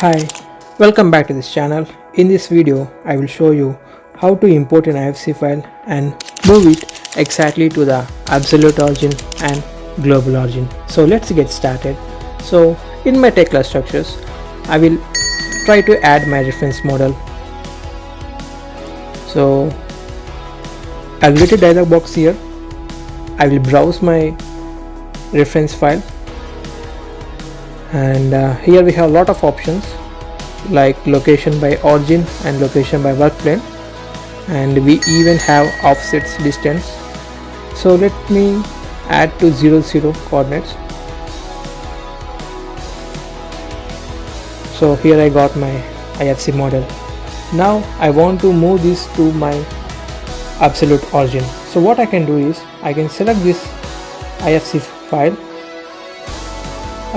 Hi, welcome back to this channel. In this video, I will show you how to import an IFC file and move it exactly to the absolute origin and global origin. So let's get started. So in my Tekla Structures, I will try to add my reference model. So I'll get a dialog box here. I will browse my reference file, and here we have a lot of options like location by origin and location by work plane, and we even have offsets distance. So let me add to 00 coordinates. So here I got my IFC model. Now I want to move this to my absolute origin. So what I can do is I can select this IFC file,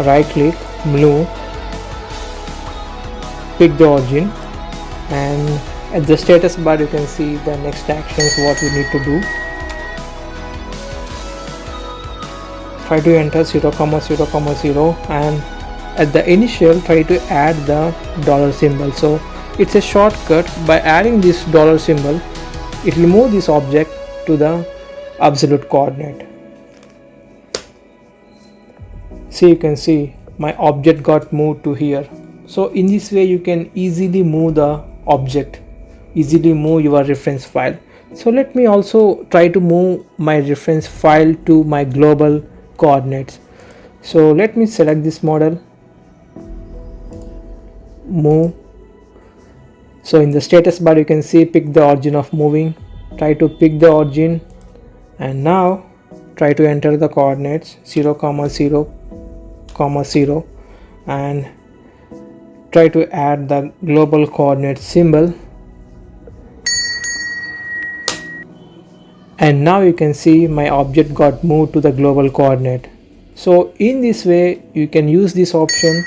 right click, move, pick the origin, and at the status bar you can see the next actions what we need to do. Try to enter 0,0,0, and at the initial try to add the dollar symbol. So it's a shortcut. By adding this dollar symbol, it will move this object to the absolute coordinate. So you can see my object got moved to here. So in this way you can easily move the object, easily move your reference file. So let me also try to move my reference file to my global coordinates. So let me select this model, move. So in the status bar you can see pick the origin of moving. Try to pick the origin, and now try to enter the coordinates 0,0,0, and try to add the global coordinate symbol. And now you can see my object got moved to the global coordinate. So in this way you can use this option